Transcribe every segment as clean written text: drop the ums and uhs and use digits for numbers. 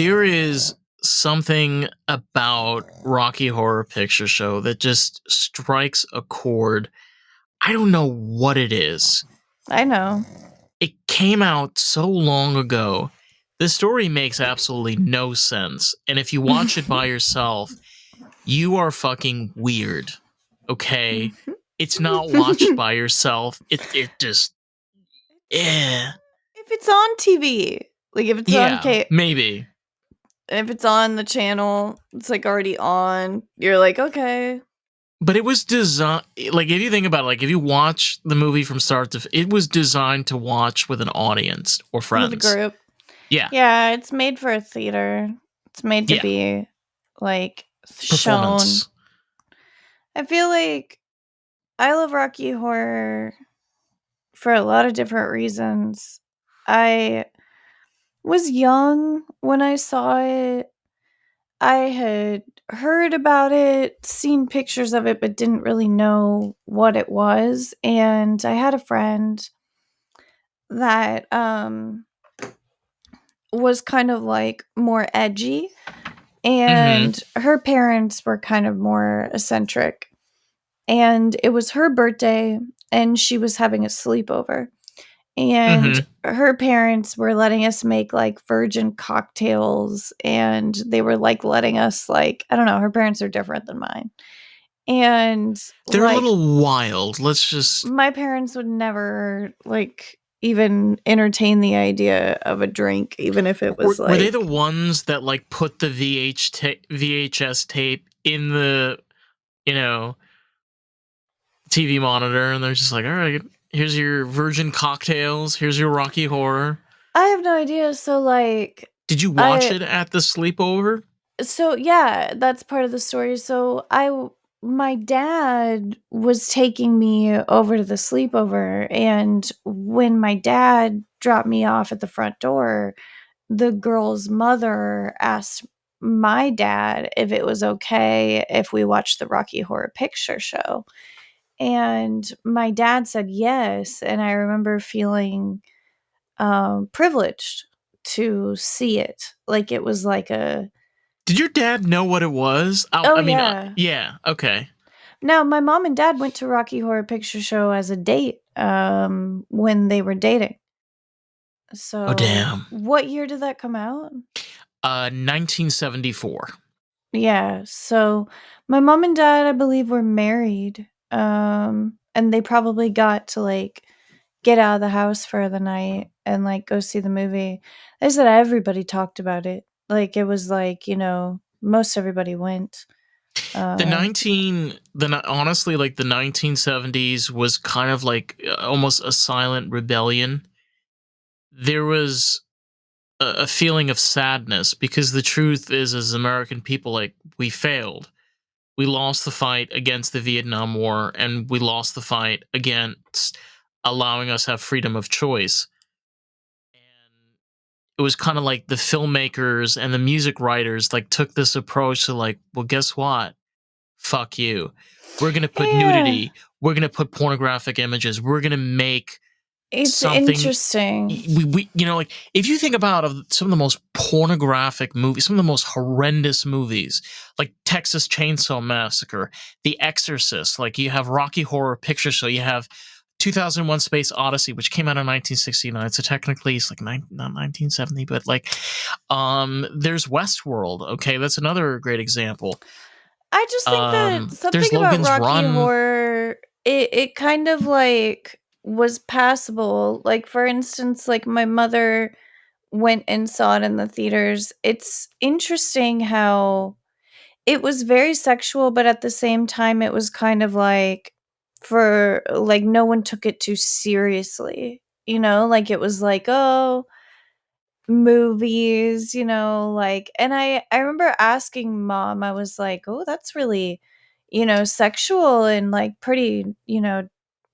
there is something about Rocky Horror Picture Show that just strikes a chord. I don't know what it is. I know. It came out so long ago. The story makes absolutely no sense. And if you watch it by yourself, you are fucking weird. Okay? It's not watched by yourself. It just If it's on TV, like if it's on maybe. if it's on the channel, it's like already on. You're like, okay. But it was designed, like if you think about it, like if you watch the movie from start to, it was designed to watch with an audience or friends. With a group. Yeah. Yeah, it's made for a theater. It's made to be like shown. I feel like I love Rocky Horror for a lot of different reasons. I was young when I saw it. I had heard about it, seen pictures of it, but didn't really know what it was. And I had a friend that was kind of like more edgy, and her parents were kind of more eccentric. And it was her birthday, and she was having a sleepover. And her parents were letting us make like virgin cocktails, and they were like letting us like, I don't know, her parents are different than mine. And they're a little wild. My parents would never like even entertain the idea of a drink, even if it was were they the ones that like put the VHS tape in the, TV monitor, and they're just like, all right, here's your virgin cocktails, here's your Rocky Horror? I have no idea. So like, did you watch it at the sleepover? So yeah, that's part of the story. So my dad was taking me over to the sleepover, and when my dad dropped me off at the front door, the girl's mother asked my dad if it was okay if we watched the Rocky Horror Picture Show. And my dad said yes, and I remember feeling privileged to see it. Like it was like a... Did your dad know what it was? I mean, yeah, okay. Now, my mom and dad went to Rocky Horror Picture Show as a date when they were dating. So, oh damn! What year did that come out? 1974. Yeah. So my mom and dad, I believe, were married, and they probably got to like get out of the house for the night and like go see the movie. They said everybody talked about it. Like it was like, most everybody went. Honestly, like the 1970s was kind of like almost a silent rebellion. There was a feeling of sadness because the truth is, as American people, like we failed. We lost the fight against the Vietnam War, and we lost the fight against allowing us have freedom of choice. And it was kind of like the filmmakers and the music writers like took this approach to like, well, guess what? Fuck you. We're going to put nudity. We're going to put pornographic images. We're going to make something interesting. We like if you think about some of the most pornographic movies, some of the most horrendous movies, like Texas Chainsaw Massacre, The Exorcist, like you have Rocky Horror Picture Show, you have 2001 Space Odyssey, which came out in 1969, so technically it's like not 1970, but like there's Westworld. Okay, that's another great example. I just think that something about Rocky Horror, it kind of like was passable. Like for instance, like my mother went and saw it in the theaters. It's interesting how it was very sexual, but at the same time it was kind of like, for like, no one took it too seriously. Like it was like, oh, movies, like, and I remember asking mom, I was like, oh, that's really, sexual and like pretty,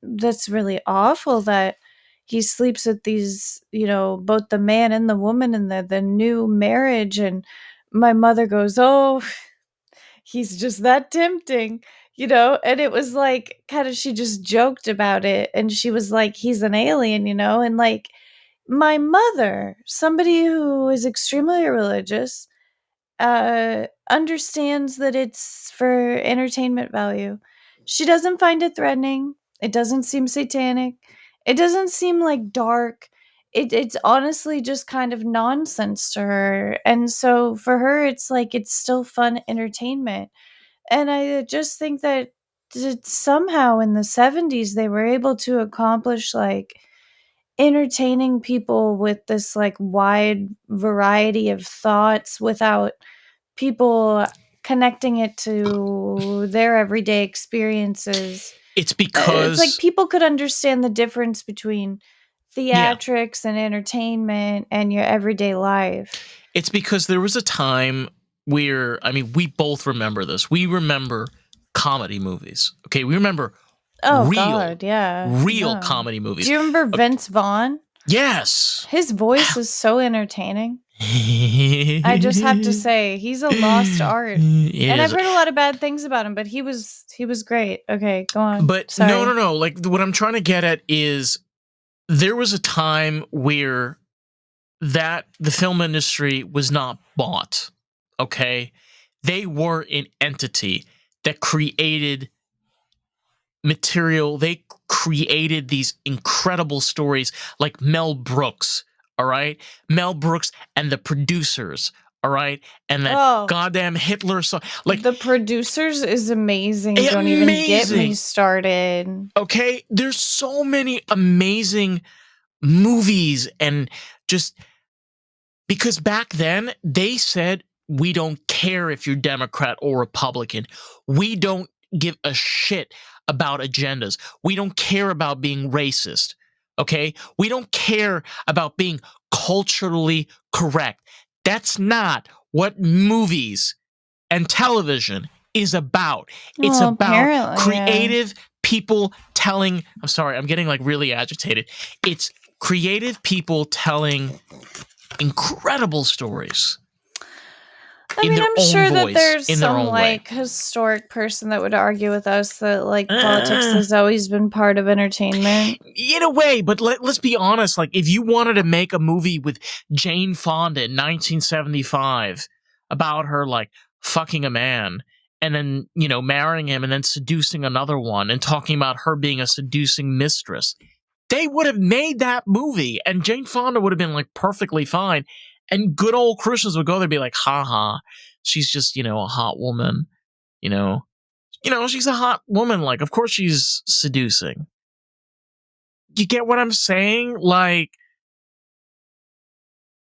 that's really awful that he sleeps with these, both the man and the woman in the new marriage. And my mother goes, oh, he's just that tempting, and it was like kind of, she just joked about it, and she was like, he's an alien, and like my mother, somebody who is extremely religious, understands that it's for entertainment value. She doesn't find it threatening. It doesn't seem satanic. It doesn't seem like dark. It's honestly just kind of nonsense to her. And so for her, it's like it's still fun entertainment. And I just think that somehow in the 70s, they were able to accomplish like entertaining people with this like wide variety of thoughts without people connecting it to their everyday experiences. It's It's like because people could understand the difference between yeah, theatrics and entertainment and your everyday life. it's because there was a time where, I mean, we both remember this. We remember comedy movies. Okay, we remember Oh real, God, yeah. real No. comedy movies. Do you remember Vince Vaughn? Yes. His voice is so entertaining. I just have to say, he's a lost art. It And I've is. heard a lot of bad things about him, but he was great. Okay, go on. But no, no, Sorry. no. Like what I'm trying to get at is there was a time where that the film industry was not bought. Okay. They were an entity that created material. They created these incredible stories like Mel Brooks. All right. Mel Brooks and the producers. All right. And that Oh, goddamn Hitler song. Like, The Producers is amazing. Don't even get me amazing. started. Okay. There's so many amazing movies and just because back then they said, we don't care if you're Democrat or Republican. We don't give a shit about agendas. We don't care about being racist. Okay? We don't care about being culturally correct. That's not what movies and television is about. It's Well, about apparently, yeah. creative people telling, I'm sorry, I'm getting like really agitated. It's creative people telling incredible stories I in mean, their I'm own sure that voice, there's in their some own way. like historic person that would argue with us that like politics Uh, has always been part of entertainment. in a way, but let's be honest. Like, if you wanted to make a movie with Jane Fonda in 1975 about her like fucking a man and then marrying him and then seducing another one and talking about her being a seducing mistress, they would have made that movie, and Jane Fonda would have been like perfectly fine. And good old Christians would go there and be like, haha, she's just, a hot woman, you know. She's a hot woman, like, of course she's seducing. You get what I'm saying? Like,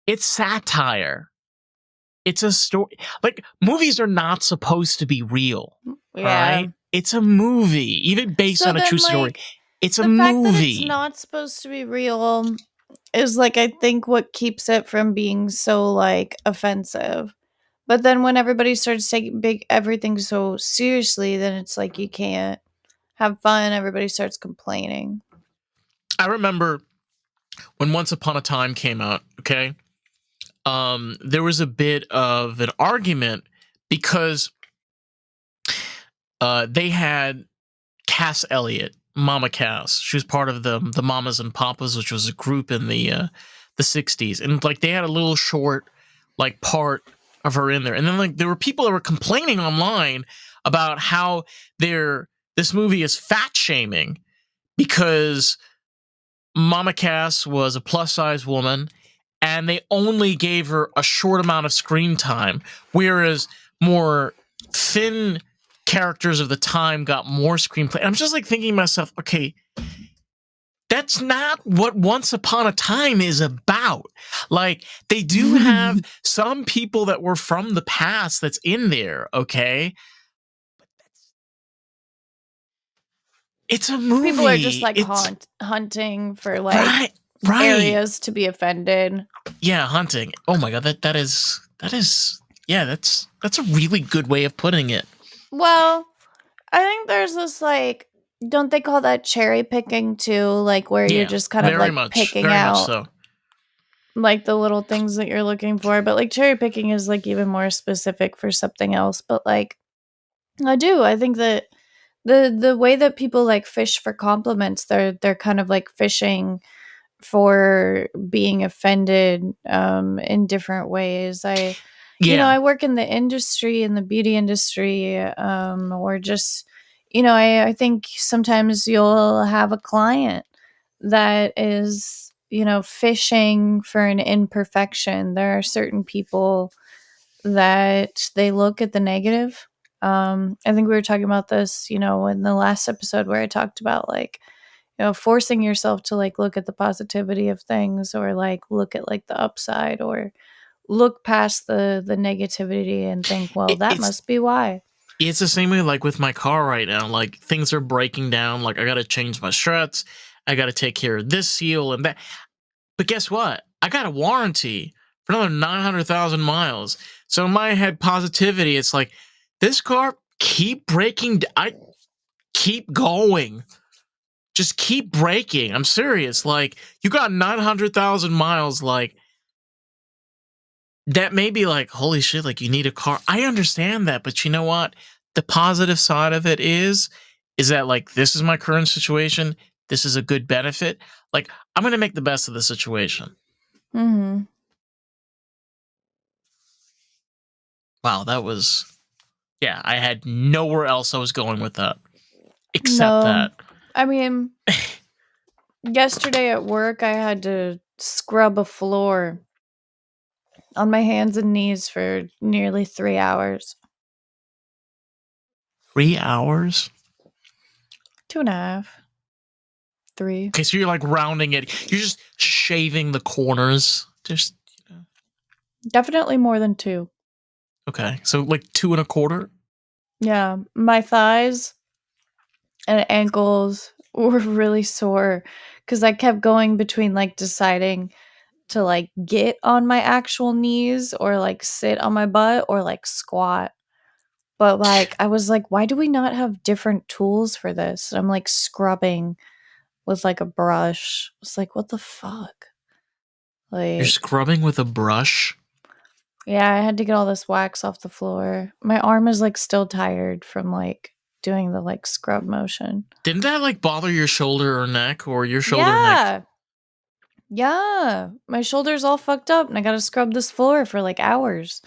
it's satire. It's a story. Like, movies are not supposed to be real. All Yeah. right? It's a movie, even based So on a true then, story. like, It's a the fact that it's movie. not supposed to be real is like, I think, what keeps it from being so like offensive. But then when everybody starts taking everything so seriously, then it's like you can't have fun. Everybody starts complaining. I remember when Once Upon a Time came out, okay? There was a bit of an argument because they had Cass Elliot, Mama Cass. She was part of the Mamas and Papas, which was a group in the 60s. And like they had a little short like part of her in there. And then like there were people that were complaining online about how this movie is fat shaming because Mama Cass was a plus size woman and they only gave her a short amount of screen time, whereas more thin characters of the time got more screenplay. And I'm just like thinking to myself, okay, that's not what Once Upon a Time is about. Like, they do have some people that were from the past that's in there, okay? It's a People are just movie. like It's hunting for like right, right. areas to be offended. Yeah, hunting. Oh my god, that is yeah, that's a really good way of putting it. Well, I think there's this like, don't they call that cherry picking too? Like where you're Yeah, just kind of like picking very much out so. like the little things that you're looking for. But like cherry picking is like even more specific for something else. But like I think that the way that people like fish for compliments, they're kind of like fishing for being offended in different ways. I work in the industry, in the beauty industry, or just, I think sometimes you'll have a client that is, fishing for an imperfection. There are certain people that they look at the negative. I think we were talking about this, in the last episode where I talked about like, forcing yourself to like look at the positivity of things, or like look at like the upside, or look past the negativity and think, well, that It's must be why. it's the same way like with my car right now. Like things are breaking down. Like I got to change my struts. I got to take care of this seal and that. But guess what? I got a warranty for another 900,000 miles. So in my head, positivity, it's like, this car, keep breaking. I keep going. Just keep braking. I'm serious. Like, you got 900,000 miles. Like, that may be like, holy shit, like, you need a car. I understand that. But you know what? The positive side of it is that, like, this is my current situation. This is a good benefit. Like, I'm going to make the best of the situation. Mm-hmm. Wow, that was. Yeah, I had nowhere else I was going with that. Except No, that. I mean, yesterday at work, I had to scrub a floor on my hands and knees for nearly 3 hours. 3 hours? 2.5. 3. Okay, so you're like rounding it. You're just shaving the corners. Just, Definitely more than 2. okay, so like 2.25? Yeah, my thighs and ankles were really sore because I kept going between like deciding to like get on my actual knees, or like sit on my butt, or like squat. But like I was like, why do we not have different tools for this? And I'm like scrubbing with like a brush. It's like, what the fuck? You're Like, scrubbing with a brush? yeah, I had to get all this wax off the floor. My arm is like still tired from like doing the like scrub motion. Didn't that like bother your shoulder or neck, or your shoulder neck? Yeah. Yeah. My shoulder's all fucked up and I got to scrub this floor for like hours.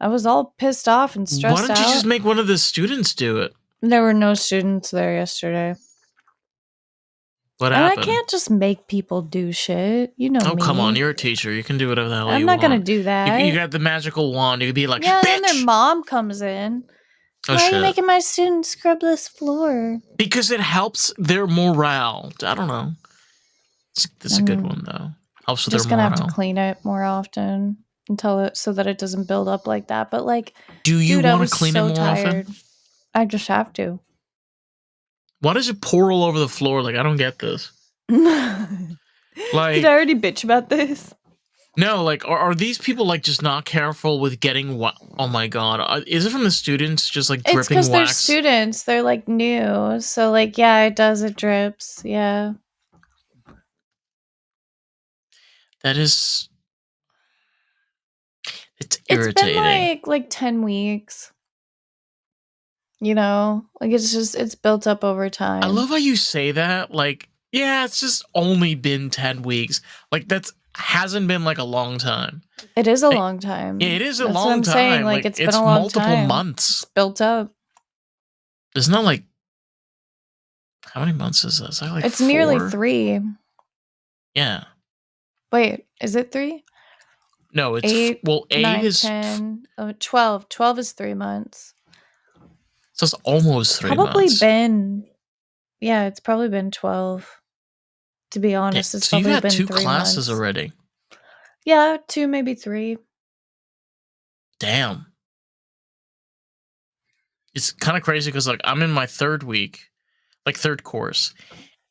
I was all pissed off and Why stressed don't you just out. make one of the students do it? There were no students there yesterday. What And I happened? can't just make people do shit. You know Oh, come on, me. you're a teacher. You can do whatever the hell I'm you not going to want. do You that. got the magical wand. You could be like, Yeah, and then their bitch! mom comes in. Oh, Why are you shit. making my students scrub this floor? Because it helps their morale. I don't know. It's a good one, I'm though. Helps with their just gonna have to morale. clean it more often until it so that it doesn't build up like that. But like, Do you dude, I want to was clean it so more often? tired. I just have to. Why does it pour all over the floor? Like, I don't get this. Did I Like, already bitch about this? no, like, are these people, like, just not careful with getting what? Oh my god. Is it from the students just, like, It's dripping because they're wax? students. They're like new. So like, yeah, it does. It drips. Yeah. That is. It's It's been irritating. like 10 weeks. Like it's built up over I time. love how you say that. Like, yeah, it's just only been 10 weeks. Like, that's hasn't been, like, a long time. It is a Like, long yeah, time. it is a That's what long I'm saying. time. Like Like, it's been it's a long multiple time. It's months. built up. It's not like. How many months is this? Like It's nearly 4? 3. Yeah. Wait, is it 3? No, it's 8, well, 8 9, is 10, 12. 12 is 3 months. so it's almost It's 3 probably months. been, yeah, it's probably been 12. To be Yeah, honest, it's so you've probably had been 2 3 classes months. already. Yeah, 2, maybe 3. Damn. It's kind of crazy because like I'm in my 3rd week, like 3rd course,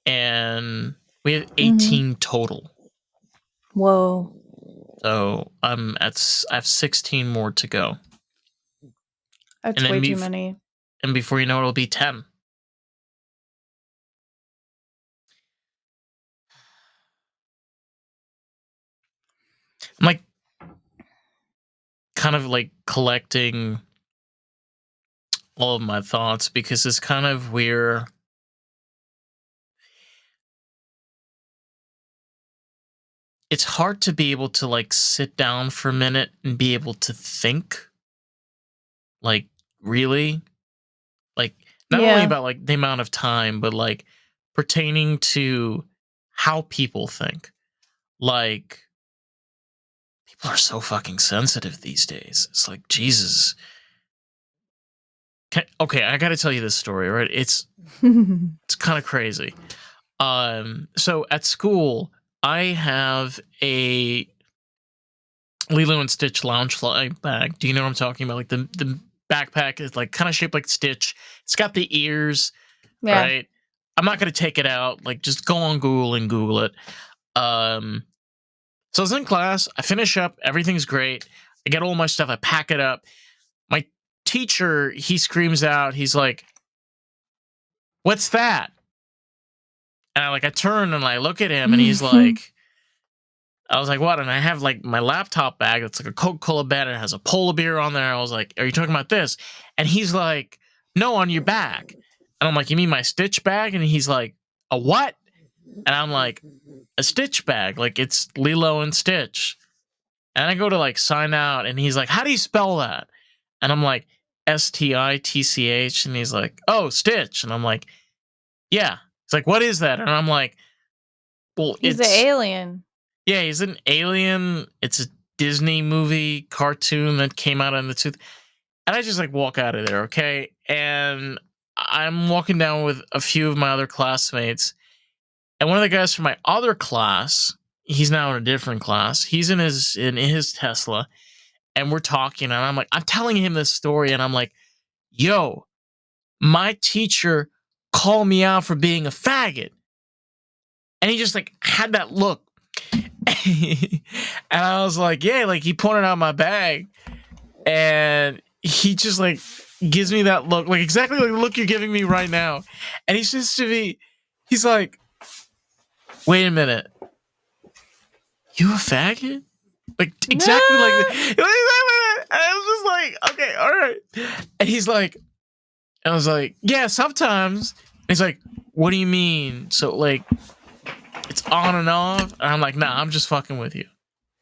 and we have Mm-hmm. 18 total. Whoa. So I have 16 more to go, and That's then way too many. and before you know it, it'll be 10. I'm like kind of like collecting all of my thoughts because it's kind of weird. it's hard to be able to like sit down for a minute and be able to think, like, really, like, not only Yeah. about like the amount of time, but like pertaining to how people think. Like, people are so fucking sensitive these days. It's like, Jesus. Okay, I got to tell you this story, right? It's kind of crazy. So at school, I have a Lilo and Stitch lounge fly bag. Do you know what I'm talking about? Like the backpack is like kind of shaped like Stitch. It's got the ears, Yeah. right? I'm not gonna take it out. Like, just go on Google and Google it. Um, so I was in class. I finish up. Everything's great. I get all my stuff. I pack it up. My teacher, he screams out. He's like, "What's that?" And I turn and I look at him, and he's like, I was like, "What?" And I have like my laptop bag. It's like a Coca-Cola bag. And it has a polar beer on there. I was like, "Are you talking about this?" And he's like, "No, on your bag." And I'm like, "You mean my Stitch bag?" And he's like, "A what?" And I'm like, "A Stitch bag. Like, it's Lilo and Stitch." And I go to like sign out, and he's like, "How do you spell that?" And I'm like, Stitch. And he's like, "Oh, Stitch." And I'm like, "Yeah." He's like, "What is that?" And I'm like, "Well, He's an alien. yeah, he's an alien. It's a Disney movie cartoon that came out in the two." And I just like walk out of there, okay? And I'm walking down with a few of my other classmates, and one of the guys from my other class, he's now in a different class. He's in his Tesla, and we're talking, and I'm telling him this story, and I'm like, "Yo, my teacher called me out for being a faggot." And he just like had that look. And I was like, "Yeah," like he pointed out my bag, and he just like gives me that look, like exactly like the look you're giving me right now. And he says to me, he's like, "Wait a minute, you a faggot?" Like exactly like that. And I was just like, "Okay, all right." And he's like, I was like, "Yeah, sometimes." And he's like, "What do you mean? So like it's on and off?" And I'm like, "Nah, I'm just fucking with you."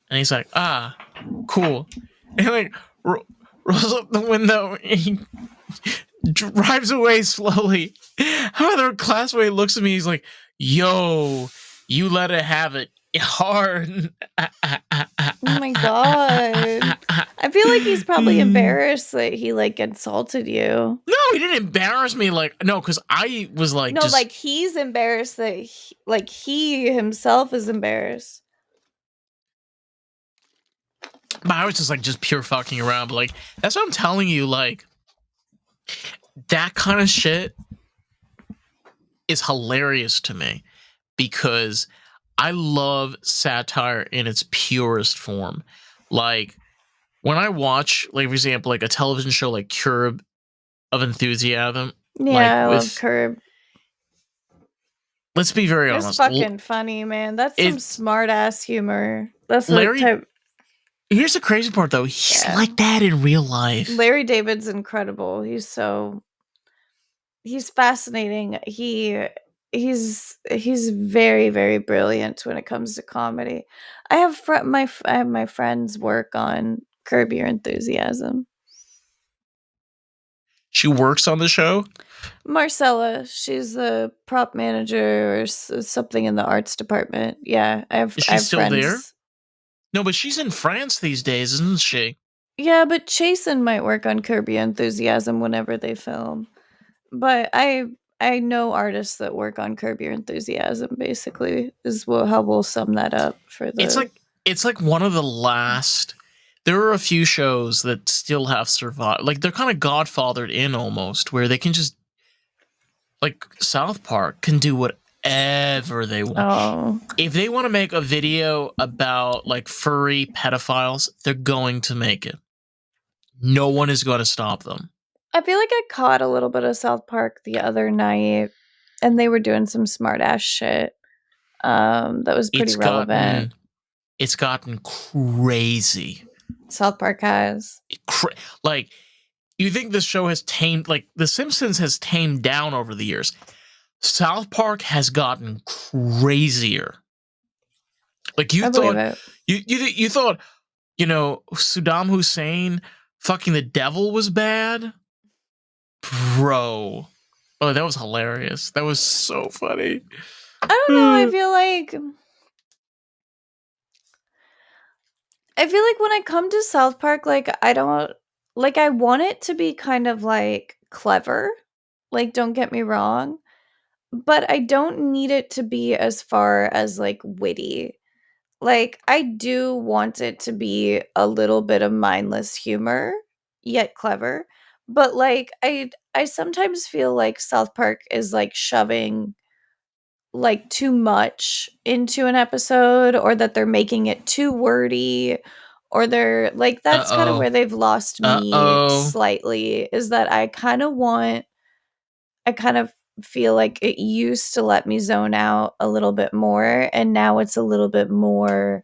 And he's like, "Ah, cool." And like rolls up the window, and he drives away slowly. Another classmate looks at me. He's like, "Yo, you let it have it hard." Oh my god. I feel like he's probably embarrassed that he like insulted you. No, he didn't embarrass me. Like, no, because I was like, No, just like he's embarrassed that he himself is embarrassed. I was just like just pure fucking around. But like, that's what I'm telling you. Like, that kind of shit is hilarious to me because I love satire in its purest form. Like, when I watch, like, for example, like a television show like Curb of Enthusiasm, like Yeah, I love with, Curb. let's be very It's honest, fucking funny, man. That's some it's smart ass humor. That's the Larry. type. Here's the crazy part, though. He's Yeah. like that in real life. Larry David's incredible. He's fascinating. He's very, very brilliant when it comes to comedy. I have my friends work on Curb Your Enthusiasm. She works on the show. Marcella, she's the prop manager or something in the arts department. Yeah, Is I she have still there? friends. No, but she's in France these days, isn't she? Yeah, but Chasen might work on Curb Your Enthusiasm whenever they film. But I know artists that work on Curb Your Enthusiasm. Basically, is how we'll sum that up for the. It's like one of the last. There are a few shows that still have survived. Like, they're kind of godfathered in almost, where they can just, like, South Park can do whatever they want. Oh, If they want to make a video about like furry pedophiles, they're going to make it. No one is going to stop them. I feel like I caught a little bit of South Park the other night, and they were doing some smart ass shit. That was pretty relevant. It's gotten crazy. South Park has. Like, you think this show has tamed, like, The Simpsons has tamed down over the years. South Park has gotten crazier. Like you I believe thought, it. you thought, Saddam Hussein fucking the devil was bad, bro. Oh, that was hilarious. That was so funny. I don't know. I feel like when I come to South Park, like I don't like I want it to be kind of like clever. Like don't get me wrong, but I don't need it to be as far as like witty. Like I do want it to be a little bit of mindless humor, yet clever. But like I sometimes feel like South Park is like shoving like too much into an episode, or that they're making it too wordy, or they're like that's kind of where they've lost me slightly, is that I kind of feel like it used to let me zone out a little bit more, and now it's a little bit more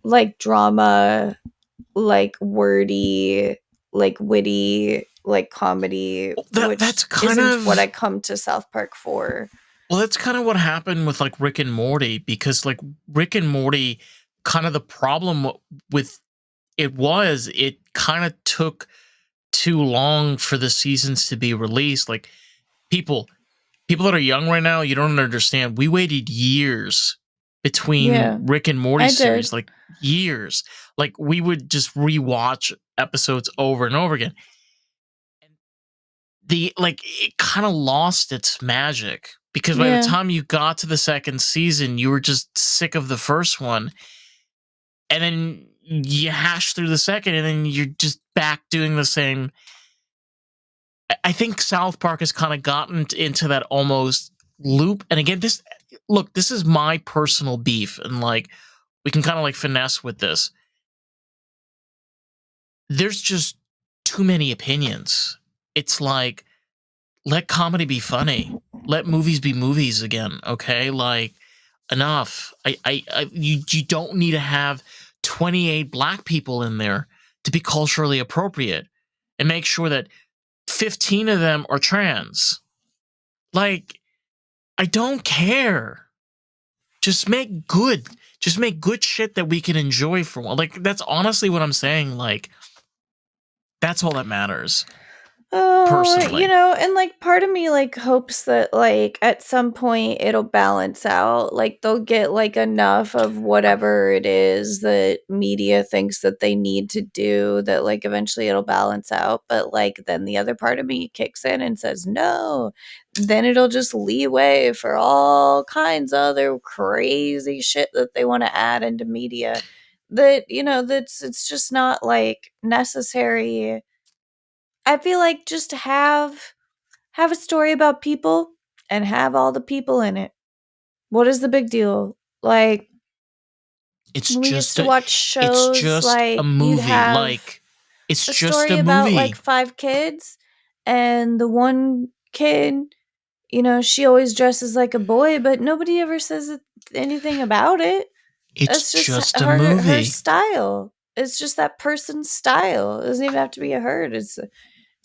like drama, like wordy, like witty, like comedy, That's which kind isn't what I of come to South Park for. Well, that's kind of what happened with like Rick and Morty, because like Rick and Morty, kind of the problem with it kind of took too long for the seasons to be released. Like people people that are young right now, you don't understand. We waited years between Yeah, Rick and Morty I did. series, like years. Like we would just rewatch episodes over and over again. It kind of lost its magic, because by the Yeah. time you got to the second season, you were just sick of the first one, and then you hash through the second, and then you're just back doing the same. I think South Park has kind of gotten into that almost loop. And again, this is my personal beef, and like we can kind of like finesse with this. There's just too many opinions. It's like, let comedy be funny. Let movies be movies again. Okay, like enough. You don't need to have 28 black people in there to be culturally appropriate, and make sure that 15 of them are trans. Like, I don't care. Just make good. Just make good shit that we can enjoy for one. Like, that's honestly what I'm saying. Like, that's all that matters. Oh, Personally. and like part of me like hopes that like at some point it'll balance out. Like they'll get like enough of whatever it is that media thinks that they need to do, that like eventually it'll balance out. But like then the other part of me kicks in and says no. Then it'll just leeway for all kinds of other crazy shit that they want to add into media, that that's it's just not like necessary. I feel like just have a story about people and have all the people in it. What is the big deal? Like It's we used just to a watch it's shows, just a like you'd movie. have Like, it's a just story a about like movie. 5 kids, and the one kid, she always dresses like a boy, but nobody ever says anything about it. It's That's just just a her movie. style. It's just that person's style. It doesn't even have to be a herd. It's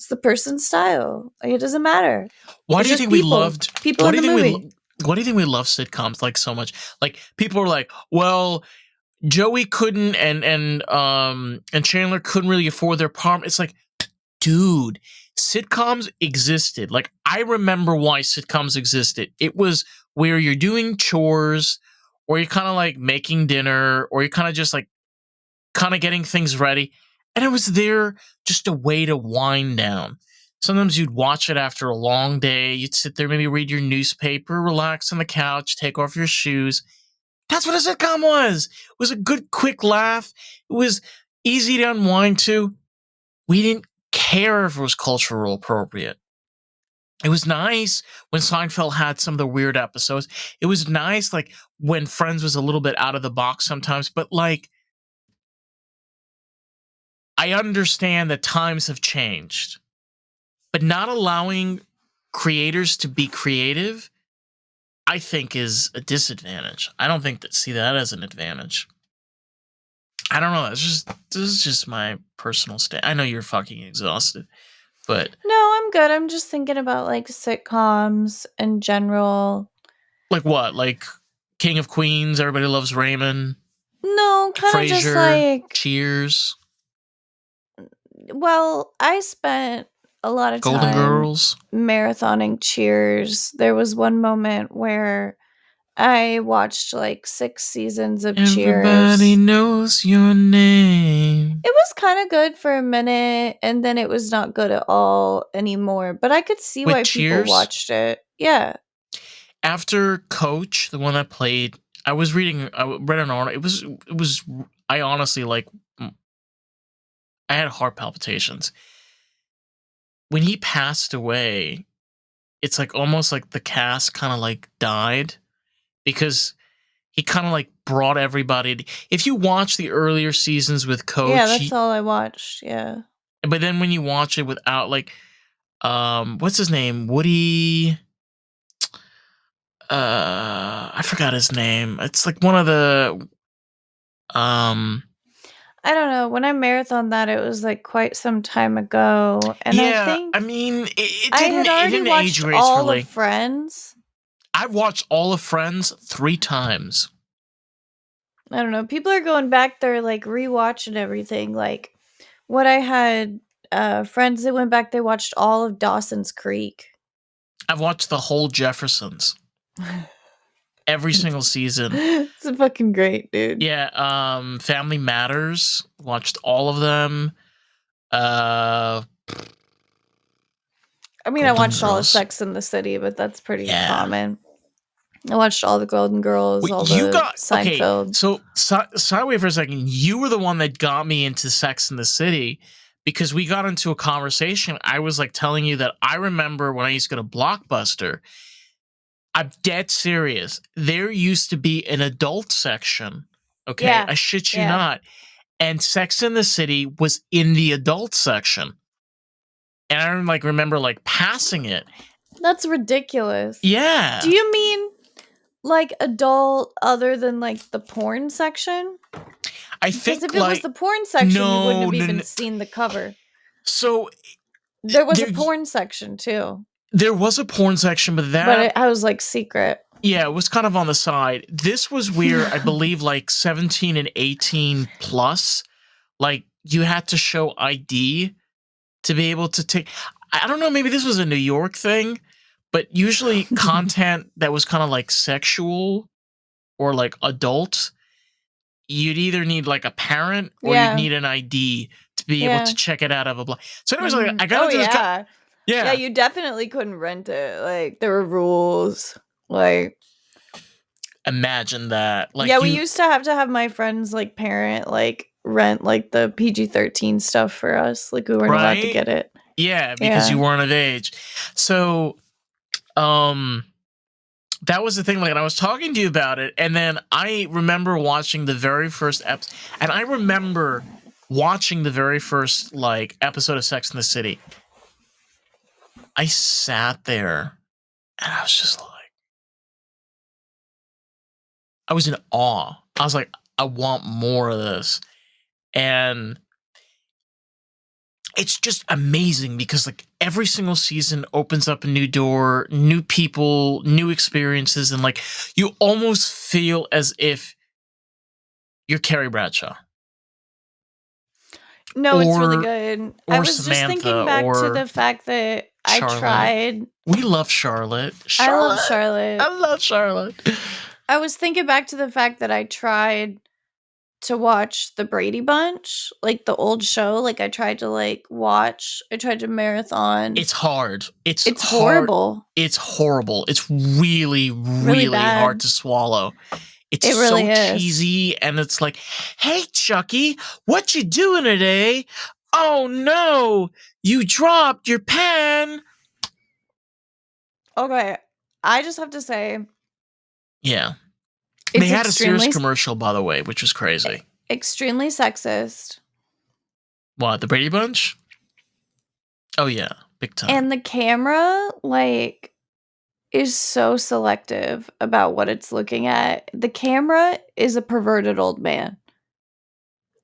the person's style. Like, it doesn't matter. Why It's do you just think we people. loved People why in do you the think we movie. lo- why do you think we love sitcoms like so much? Like, people are like, well, Joey couldn't, and Chandler couldn't really afford their apartment. It's like, dude, sitcoms existed. Like, I remember why sitcoms existed. It was where you're doing chores, or you're kind of like making dinner, or you're kind of just like kind of getting things ready. And it was there just a way to wind down. Sometimes you'd watch it after a long day. You'd sit there, maybe read your newspaper, relax on the couch, take off your shoes. That's what a sitcom was. It was a good, quick laugh. It was easy to unwind to. We didn't care if it was cultural appropriate. It was nice when Seinfeld had some of the weird episodes. It was nice, like, when Friends was a little bit out of the box sometimes. But, like, I understand that times have changed. But not allowing creators to be creative, I think, is a disadvantage. I don't see that as an advantage. I don't know. This is just my personal state. I know you're fucking exhausted, but No, I'm good. I'm just thinking about like sitcoms in general. like what? Like King of Queens, Everybody Loves Raymond. No, kind of just Frasier, like, Cheers, well, I spent a lot of Golden time Girls. marathoning Cheers. There was one moment where I watched like 6 seasons of Everybody Cheers. knows your name. It was kind of good for a minute, and then it was not good at all anymore, but I could see With why people Cheers, watched it. Yeah. after Coach, the one that played, I read an article. It was. I honestly like. I had heart palpitations when he passed away. It's like almost like the cast kind of like died because he kind of like brought everybody. If you watch the earlier seasons with Yeah, Coach, that's all I watched. Yeah. but then when you watch it without like, what's his name? Woody. I forgot his name. It's like one of the um. I don't know. When I marathon that, it was like quite some time ago, and I Yeah, I think mean, it I didn't had it already didn't age watched all of gracefully. Friends. I've watched all of Friends 3 times. I don't know. People are going back there, like rewatching everything. Like what I had friends that went back, they watched all of Dawson's Creek. I've watched the whole Jeffersons, every single season. It's a fucking great, dude. Yeah, Family Matters, watched all of them. Uh, I mean, I Golden watched all of Girls. Sex in the City, but that's pretty Yeah. common. I watched all the Golden Girls, Wait, all you the got okay. Seinfeld. So sideway for a second. You were the one that got me into Sex in the City because we got into a conversation. I was like telling you that I remember when I used to go to Blockbuster. I'm dead serious. There used to be an adult section. Okay, Yeah. I shit you Yeah. not. And Sex in the City was in the adult section. And I like remember like passing it. That's ridiculous. Yeah. Do you mean like adult other than like the porn section? I Because think if it was like the porn section, you wouldn't have no, even no. seen the cover. So There was a there porn section too, there was a porn section, but that I was like secret. yeah, it was kind of on the side. This was where I believe like 17 and 18 plus, like you had to show ID to be able to take. I don't know, maybe this was a New York thing, but usually content that was kind of like sexual or like adult, you'd either need like a parent or you'd Yeah. need an ID to be able to Yeah. check it out of a blind. So, anyways, like, I got Oh into this. yeah. Yeah, Yeah, you definitely couldn't rent it. Like there were rules. Like imagine that. yeah, Like we you, used to have my friends like parent like rent like the PG-13 stuff for us. Like we weren't allowed to right? get it. Yeah, because Yeah. you weren't of age. So, that was the thing. Like, and I was talking to you about it, and then I remember watching the very first episode, and I remember watching the very first like episode of Sex in the City. I sat there, and I was just like, I was in awe. I was like, I want more of this, and it's just amazing because like every single season opens up a new door, new people, new experiences, and like you almost feel as if you're Carrie Bradshaw. No, it's really good. I Or was just thinking Samantha back to or the fact that I Charlotte. tried. We love Charlotte. I love Charlotte. Charlotte. I love Charlotte. I was thinking back to the fact that I tried to watch the Brady Bunch, like the old show. Like I tried to marathon. It's hard. It's It's hard. horrible. It's horrible. It's really, Really really hard bad. to swallow. It's It really so is. cheesy, and it's like, "Hey, Chucky, what you doing today? Oh no, you dropped your pen." Okay. I just have to say Yeah, they it's had a Sears commercial, by the way, which was crazy. extremely sexist. What, the Brady Bunch? Oh yeah, big time. And the camera, like, is so selective about what it's looking at. The camera is a perverted old man.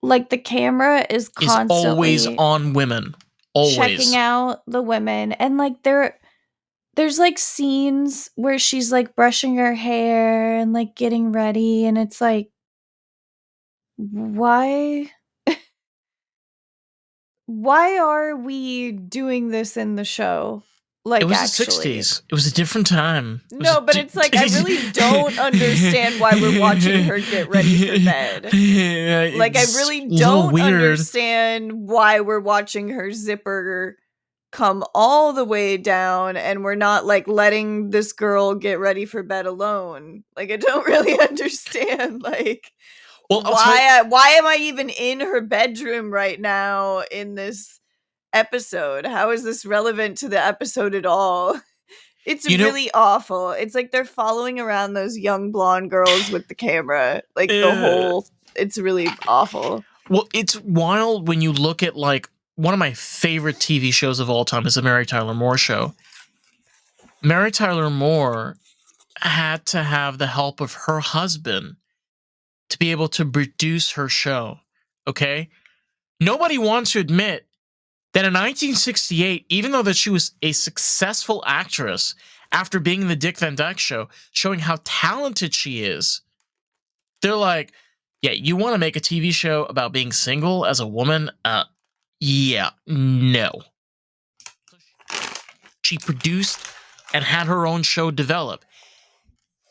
Like, the camera is Is always constantly on women. checking Always. out the women, and, like, there's, like, scenes where she's, like, brushing her hair and, like, getting ready, and it's like why are we doing this in the show? It Like, was the actually. 60s. It was a different time. It was No, but it's like, I really don't understand why we're watching her get ready for bed. Like, I really don't understand why we're watching her zipper come all the way down and we're not like letting this girl get ready for bed alone. Like, I don't really understand, like, well, why am I even in her bedroom right now in this episode? How is this relevant to the episode at all? It's really awful. It's like they're following around those young blonde girls with the camera. Like, it's really awful. Well, it's wild when you look at, like, one of my favorite TV shows of all time is the Mary Tyler Moore Show. Mary Tyler Moore had to have the help of her husband to be able to produce her show, okay? Nobody wants to admit that in 1968, even though that she was a successful actress after being in the Dick Van Dyke Show, showing how talented she is, they're like, yeah, you want to make a TV show about being single as a woman? Yeah, no. She produced and had her own show develop.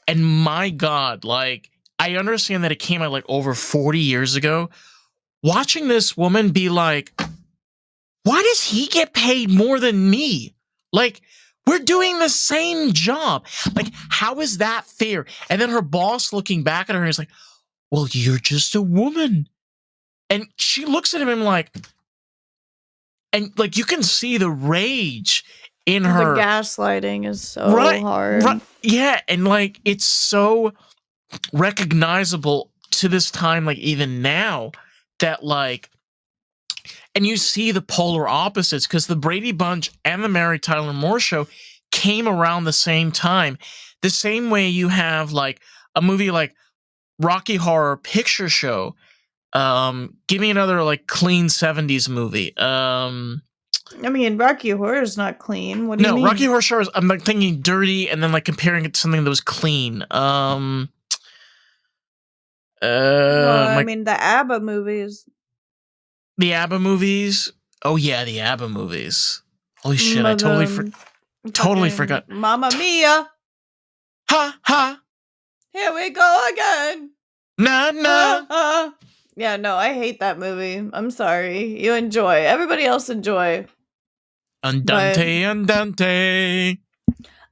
And my God, like, I understand that it came out like over 40 years ago. Watching this woman be like, why does he get paid more than me? Like, we're doing the same job. Like, how is that fair? And then her boss looking back at her is like, well, you're just a woman. And she looks at him like, and like, you can see the rage in her. The gaslighting is so hard. Right, yeah, and like, it's so recognizable to this time, like, even now, that like, and you see the polar opposites, because the Brady Bunch and the Mary Tyler Moore Show came around the same time. The same way you have like a movie like Rocky Horror Picture Show. Give me another like clean 70s movie. I mean, Rocky Horror is not clean. What do you mean? No, Rocky Horror Show is, I'm like thinking dirty and then like comparing it to something that was clean. Well, I mean, the ABBA movies. The ABBA movies? Oh yeah, the ABBA movies. Holy shit, I totally forgot. Mamma Mia! Ha ha! Here we go again! Nah, nah. Yeah, no, I hate that movie. I'm sorry. You enjoy. Everybody else enjoy. Andante, andante.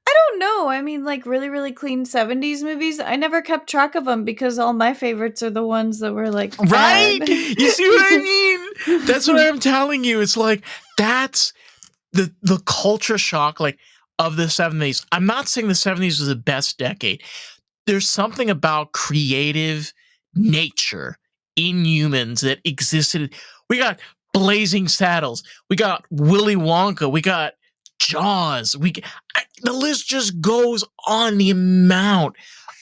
I don't know. I mean, like, really, really clean 70s movies. I never kept track of them because all my favorites are the ones that were like bad. Right? You see what I mean? That's what I'm telling you. It's like, that's the culture shock, like, of the 70s. I'm not saying the 70s was the best decade. There's something about creative nature in humans that existed. We got Blazing Saddles. We got Willy Wonka. We got Jaws. The list just goes on, the amount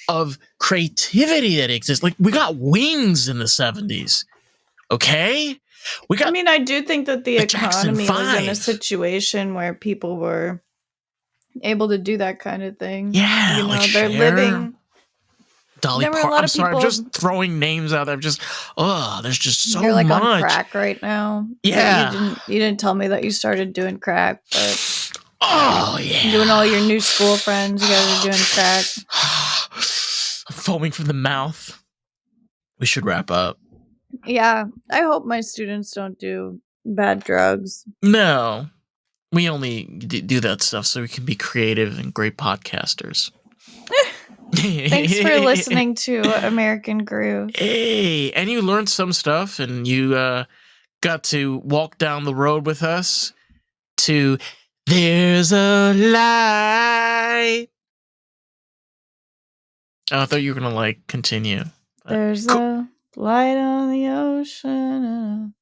of creativity that exists. Like, we got Wings in the 70s. Okay? I mean, I do think that the economy was in a situation where people were able to do that kind of thing. Yeah, you know, like they're living. Dolly Parton. I'm sorry, I'm just throwing names out there. There's just so much. You're like on crack right now. Yeah. You didn't tell me that you started doing crack, but oh yeah, doing all your new school friends, you guys are doing crack. I'm foaming from the mouth. We should wrap up. Yeah, I hope my students don't do bad drugs. No, we only do that stuff so we can be creative and great podcasters. Thanks for listening to American Groove. Hey, and you learned some stuff, and you got to walk down the road with us to There's a Light. Oh, I thought you were going to, like, continue. There's a light on the ocean.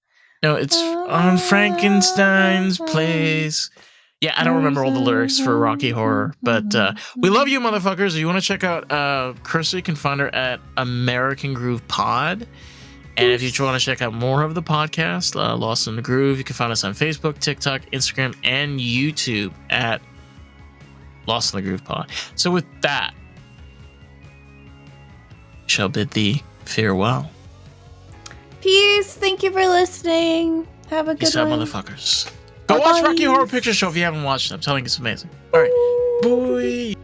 No, it's on Frankenstein's place. Yeah, I don't remember all the lyrics for Rocky Horror, but we love you, motherfuckers. If you want to check out Karissa, you can find her at American Groove Pod. And if you want to check out more of the podcast, Lost in the Groove, you can find us on Facebook, TikTok, Instagram, and YouTube at Lost in the Groove Pod. So with that, we shall bid thee farewell. Peace. Thank you for listening. Have a good Peace out, one. motherfuckers. Go watch Rocky Horror Picture Show if you haven't watched it. I'm telling you, it's amazing. All right. Bye.